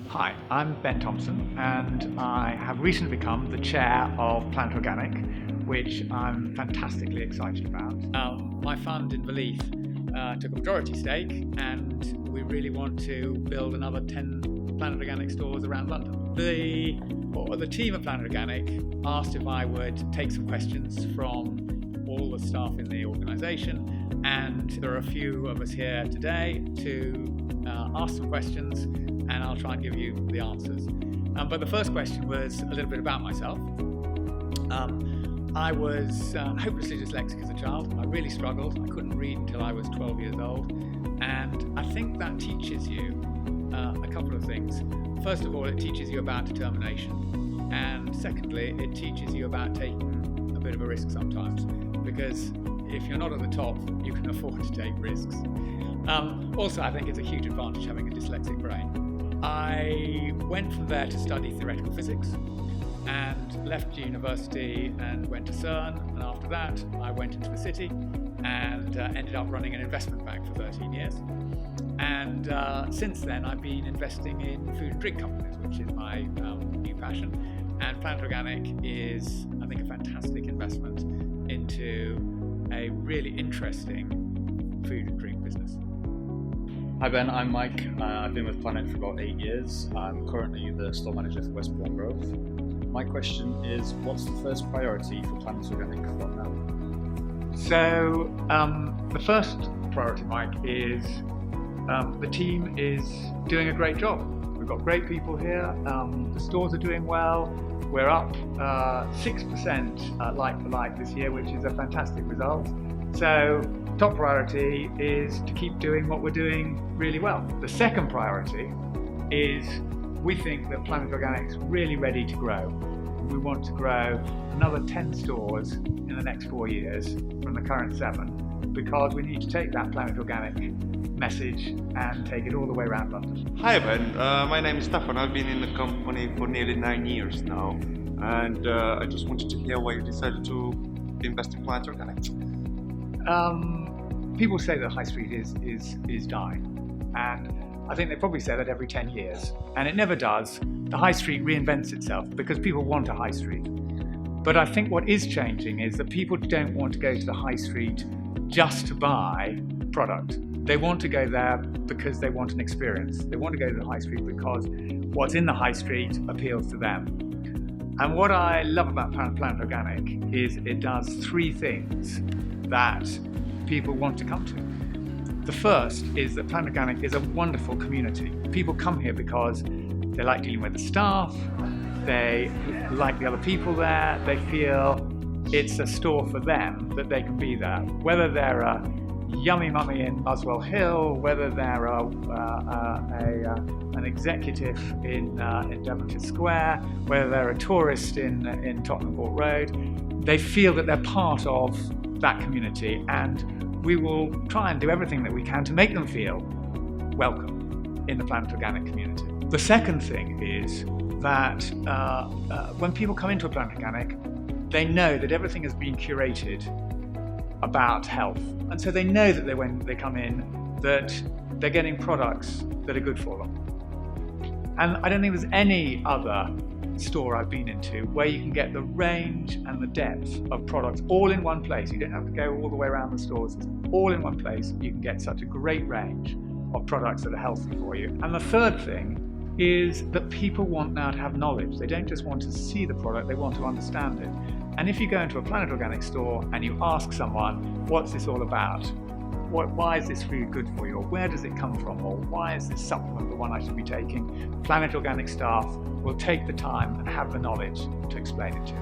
Hi, I'm Ben Thomson, and I have recently become the chair of Planet Organic, which I'm fantastically excited about. My fund in Belief took a majority stake, and we really want to build another 10 Planet Organic stores around London. The team at Planet Organic asked if I would take some questions from all the staff in the organisation, and there are a few of us here today to ask some questions, and I'll try and give you the answers. But the first question was a little bit about myself. I was hopelessly dyslexic as a child. I really struggled. I couldn't read until I was 12 years old. And I think that teaches you a couple of things. First of all, it teaches you about determination. And secondly, it teaches you about taking a bit of a risk sometimes. Because if you're not at the top, you can afford to take risks. Also, I think it's a huge advantage having a dyslexic brain. I went from there to study theoretical physics and left university and went to CERN, and after that I went into the city and ended up running an investment bank for 13 years. And since then I've been investing in food and drink companies, which is my new passion. And Planet Organic is, I think, a fantastic investment into a really interesting food and drink business. Hi Ben, I'm Mike. I've been with Planet for about 8 years. I'm currently the store manager for Westbourne Grove. My question is, what's the first priority for Planet Organic from now? So the first priority, Mike, is the team is doing a great job. We've got great people here. The stores are doing well. We're up 6% like for like this year, which is a fantastic result. So top priority is to keep doing what we're doing really well. The second priority is we think that Planet Organic's really ready to grow. We want to grow another 10 stores in the next 4 years from the current 7, because we need to take that Planet Organic message and take it all the way around London. Hi Ben, my name is Stefan. I've been in the company for nearly 9 years now, and I just wanted to hear why you decided to invest in Planet Organic. People say that high street is dying, and I think they probably say that every 10 years, and it never does. The high street reinvents itself because people want a high street. But I think what is changing is that people don't want to go to the high street just to buy product. They want to go there because they want an experience. They want to go to the high street because what's in the high street appeals to them. And what I love about Planet Organic is it does 3 things that people want to come to. The first is that Planet Organic is a wonderful community. People come here because they like dealing with the staff, they like the other people there, they feel it's a store for them, that they can be there. Whether they're a yummy mummy in Muswell Hill, whether they're an executive in Devonshire Square, whether they're a tourist in Tottenham Court Road, they feel that they're part of that community, and we will try and do everything that we can to make them feel welcome in the Planet Organic community. The second thing is that when people come into a Planet Organic, they know that everything has been curated about health, and so they know that when they come in that they're getting products that are good for them. And I don't think there's any other store I've been into where you can get the range and the depth of products all in one place. You don't have to go all the way around the stores. It's all in one place. You can get such a great range of products that are healthy for you. And the third thing is that people want now to have knowledge. They don't just want to see the product, they want to understand it. And if you go into a Planet Organic store and you ask someone, what's this all about? Why is this food good for you? Or where does it come from? Or why is this supplement the one I should be taking? Planet Organic staff will take the time and have the knowledge to explain it to you.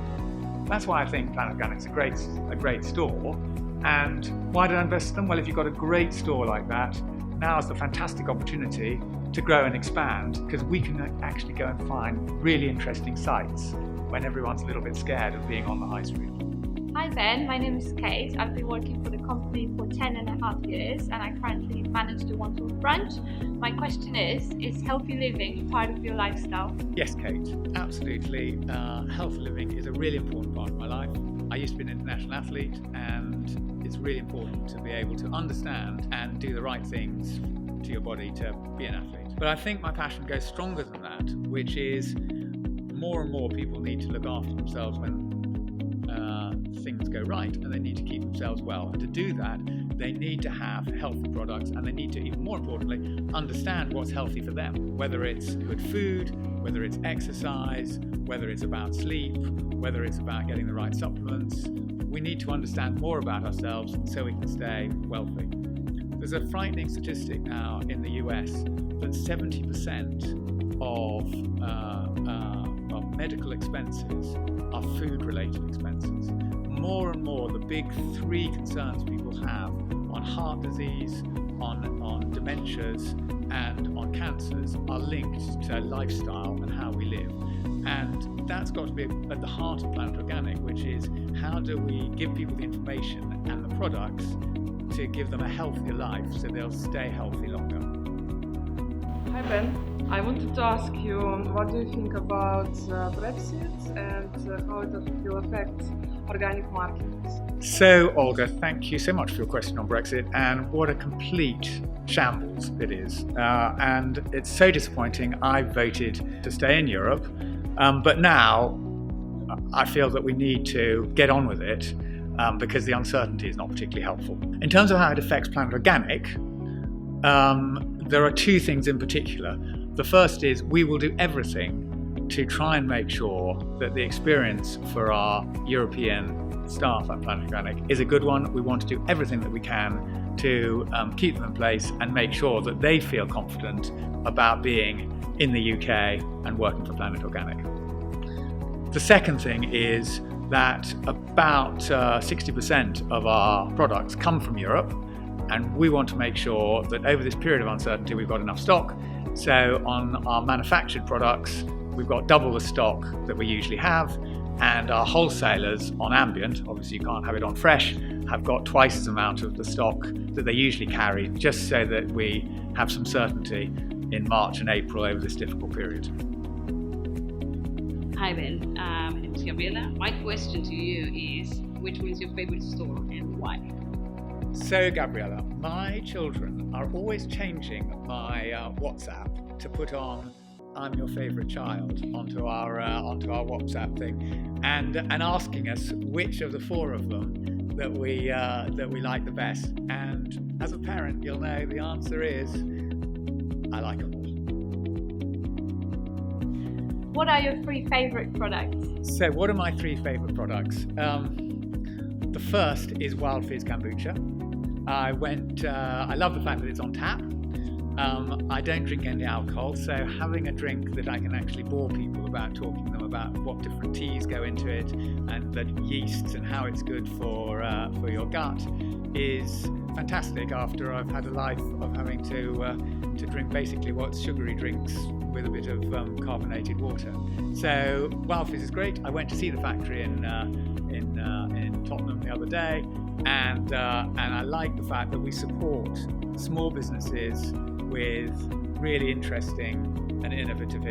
That's why I think Planet Organic's a great store. And why did I invest in them? Well, if you've got a great store like that, now is the fantastic opportunity to grow and expand, because we can actually go and find really interesting sites when everyone's a little bit scared of being on the high street. Hi Ben, my name is Kate. I've been working for the company for 10.5 years, and I currently manage the Wandsworth branch. My question is healthy living part of your lifestyle? Yes, Kate, absolutely. Healthy living is a really important part of my life. I used to be an international athlete, and it's really important to be able to understand and do the right things to your body to be an athlete. But I think my passion goes stronger than that, which is more and more people need to look after themselves when things go right, and they need to keep themselves well. And to do that, they need to have healthy products, and they need to, even more importantly, understand what's healthy for them, whether it's good food, whether it's exercise, whether it's about sleep, whether it's about getting the right supplements. We need to understand more about ourselves so we can stay wealthy. There's a frightening statistic now in the US that 70% of medical expenses are food-related expenses. More and more, the big three concerns people have on heart disease, on dementias, and on cancers are linked to lifestyle and how we live. And that's got to be at the heart of Planet Organic, which is how do we give people the information and the products to give them a healthier life so they'll stay healthy longer. Hi Ben, I wanted to ask you, what do you think about Brexit and how it will affect organic markets? So Olga, thank you so much for your question on Brexit, and what a complete shambles it is. And it's so disappointing. I voted to stay in Europe, but now I feel that we need to get on with it because the uncertainty is not particularly helpful. In terms of how it affects Planet Organic, there are two things in particular. The first is we will do everything to try and make sure that the experience for our European staff at Planet Organic is a good one. We want to do everything that we can to keep them in place and make sure that they feel confident about being in the UK and working for Planet Organic. The second thing is that about 60% of our products come from Europe, and we want to make sure that over this period of uncertainty we've got enough stock. So on our manufactured products, we've got double the stock that we usually have, and our wholesalers on ambient, obviously you can't have it on fresh, have got twice as amount of the stock that they usually carry, just so that we have some certainty in March and April over this difficult period. Hi Ben, my name is Gabriela. My question to you is, which one is your favorite store and why? So Gabriela, my children are always changing my WhatsApp to put on "I'm your favourite child" onto our WhatsApp thing, and asking us which of the four of them that we like the best. And as a parent, you'll know the answer is I like them all. What are your three favourite products? So what are my three favourite products? The first is Wild Fizz Kombucha. I love the fact that it's on tap. I don't drink any alcohol, so having a drink that I can actually bore people about, talking to them about what different teas go into it and the yeasts and how it's good for your gut is fantastic after I've had a life of having to drink basically what's sugary drinks with a bit of carbonated water. So Wild Fizz is great. I went to see the factory in Tottenham the other day, and I like the fact that we support small businesses with really interesting and innovative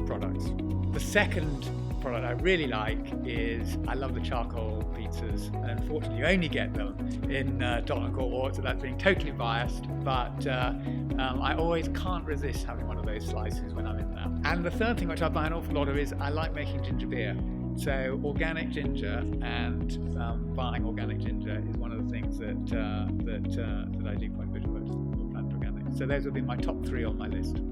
products. The second product I really like is, I love the charcoal pizzas, and unfortunately you only get them in Tottenham Court Ward, so that's being totally biased, but I always can't resist having one of those slices when I'm in there. And the third thing which I buy an awful lot of is I like making ginger beer. So organic ginger and buying organic ginger is one of the things that I do quite a bit of for Planet Organic. So those would be my top three on my list.